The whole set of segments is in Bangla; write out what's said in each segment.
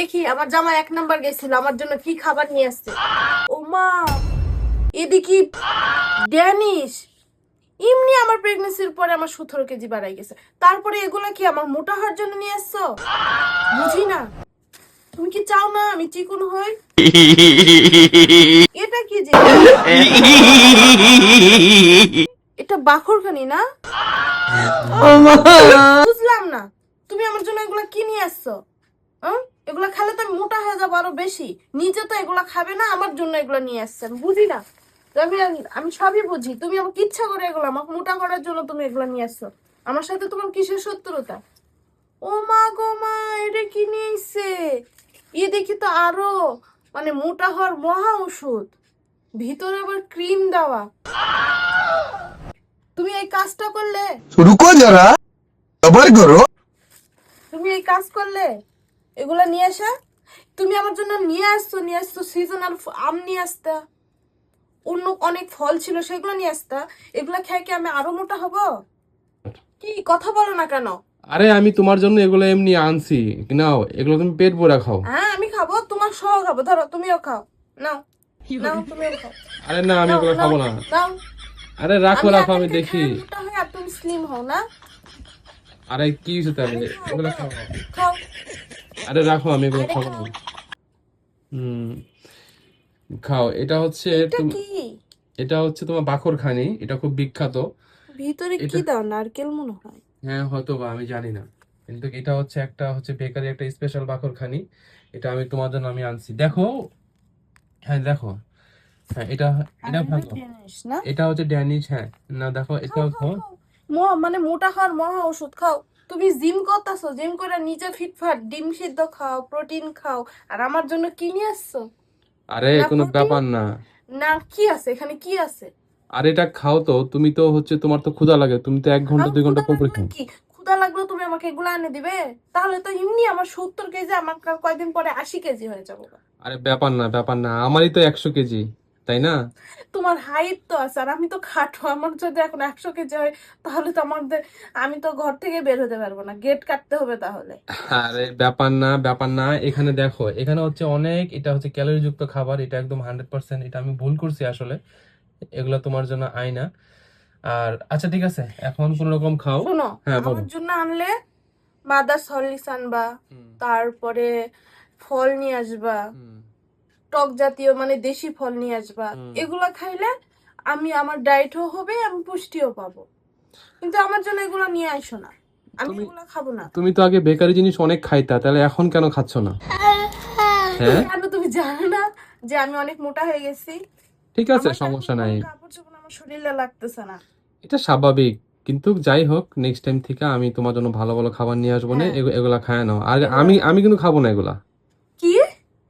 দেখি আমার জামা 1 নাম্বার গেছিল, আমার জন্য কি খাবার নিয়ে আসছে। ও মা, এদিকে ড্যানিশ। এমনি আমার প্রেগন্যান্সির পরে আমার 17 কেজি বাড়াই গেছে, তারপরে এগুলা কি আমার মোটা হওয়ার জন্য নিয়ে আসছো? বুঝি না। তুমি কি চাও না আমি চিকন হই? এটা কি জিনিস? এটা বাখরখানি না? বুঝলাম না, তুমি আমার জন্য এগুলা কি নিয়ে আসছো? এগুলা খেলে তো আমি মোটা হয়ে যাবো আরো বেশি। নিজে তো এগুলা খাবে না, আমার জন্য এগুলা নিয়ে আসছে। আমি বুঝি না। আমি আমি সবই বুঝি, তুমি আমাকে ইচ্ছা করে এগুলো আমাকে মোটা করার জন্য তুমি এগুলা নিয়ে আসছো। আমার সাথে তোমার কিসের শত্রুতা? ও মা গো মা, এটা কি নিয়ে এসছে? এ দেখি তো আরো মানে মোটা হওয়ার মহা ওষুধ, ভিতরে আবার ক্রিম দেওয়া। তুমি এই কাজটা করলে? रुको जरा, सबर करो। তুমি এই কাজ করলে এগুলা নিয়ে আসা? তুমি আমার জন্য নিয়ে আসতো সিজনাল আম নিয়ে আসতা, অন্য অনেক ফল ছিল সেগুলো নিয়ে আসতা। এগুলা খেয়ে কি আমি আরো মোটা হব? কি কথা বলো না কেন? আরে আমি তোমার জন্য এগুলো এমনি আনছি, নাও এগুলো তুমি পেট ভরে খাও। হ্যাঁ আমি খাবো, তোমার সহ খাবো। ধরো তুমিও খাও, নাও নাও তুমিও খাও। আরে না, আমি নাও এগুলো নাও খাবো না। নাও। আরে রাখো রাখো, আমি একাকে দেখি। খাই মোটা হই আর তুমি স্লিম হও না? আরে কি হয়েছে তাহলে? এগুলো খাও। খাও। আরে রাখো, আমি এগুলো আরে খাবো খাও। না। হুম, খাও। এটা হচ্ছে এটা কি? এটা হচ্ছে তোমার বাকরখানি, এটা খুব বিখ্যাত। ভিতরে এটা কি দাও? নারকেল মনে হয়। হ্যাঁ হয়তো বা, আমি জানি না। কিন্তু এটা হচ্ছে একটা বেকারি একটা স্পেশাল বাকরখানি। এটা আমি তোমার জন্য আমি আনছি, দেখো। হ্যাঁ দেখো। হ্যাঁ এটা আর এটা এটা ভালো। ড্যানিশ না? এটা হচ্ছে ড্যানিশ। হ্যাঁ না দেখো, খাও এটাও খাও খাও। খাও। মানে মোটা হওয়ার মহা ওষুধ খাও। তুমি জিম করতেছো, জিম করে নিজে ফিটফাট, ডিম সিদ্ধ খাও, প্রোটিন খাও। আর আমার জন্য কি নিয়ে আসছো? আরে না কোনো প্রোটিন, ব্যাপার না। না কি আছে এখানে, কি আছে? আর এটা খাও তো, তুমি তো তোমার তো ক্ষুধা লাগে, তুমি তো 1 ঘন্টা আমার 2 ঘন্টা ক্ষুধা পর পর লাগবে খাও। কি? ক্ষুধা লাগলো তুমি আমাকে এগুলো এনে দিবে? তাহলে তো এমনি আমার 70 কেজি, আমার কয়দিন পরে 80 কেজি হয়ে যাবো। আরে ব্যাপার না, ব্যাপার না, আমারই তো 100 কেজি, তাই না? তোমার হাইট তো আছে আর আমি তো খাটো, আমার যদি এখন 100 কেজি হয় তাহলে তো আমাদের, আমি তো ঘর থেকে বের হতে পারবো না, গেট কাটতে হবে তাহলে। আরে ব্যাপার না, ব্যাপার না। এখানে দেখো, এখানে হচ্ছে অনেক, এটা হচ্ছে ক্যালোরি যুক্ত খাবার, এটা একদম 100%। এটা আমি ভুল করছি আসলে, এগুলো তোমার জন্য আয়না। আর আচ্ছা ঠিক আছে, এখন কোন রকম খাও। শোনো, হ্যাঁ বলো। আমার জন্য আনলে মাদার্স হরলিক্স আনবা, হুম, তারপরে ফল নিয়ে আসবা, হুম, টক জাতীয় মানে দেশি ফল নিয়ে আসবা। হুম। এগুলা খাইলে আমি আমার ডায়েটও হবে, আমি পুষ্টিও পাবো। কিন্তু আমার জন্য এগুলো নিয়ে আইসো না, আমি তুমি এগুলা খাবো না। তুমি তো আগে বেকারি জিনিস অনেক খাইতা, তাহলে এখন কেন খাচ্ছ না? হ্যাঁ কেন তুমি জানো না যে আমি অনেক মোটা হয়ে গেছি? ঠিক আছে, আমার তো এখন সমস্যা নাই। কোনো কাপড় চোপড় আমার শরীরে লাগতেছে না। এটা স্বাভাবিক। কিন্তু যাই হোক, নেক্সট টাইম থেকে আমি তোমার জন্য ভালো ভালো খাবার নিয়ে আসবো না, হ্যাঁ, এগুলা খায় নাও। আর এগুলা আমি খাও। আমি কিন্তু খাবো না এগুলা। কি?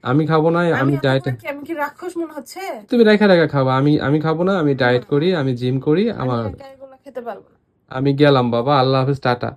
আমি খাবো না, আমি আমি এত ডায়েট। বড় কি, আমি কি রাক্ষস মনে হচ্ছে? তুমি রেখা রেখা খাবা, আমি খাবো না, আমি না ডায়েট না, করি, আমি জিম করি আমি আমার। একা এগুলো খেতে পারবো না। আমি গেলাম বাবা, আল্লাহ হাফেজ, টাটা।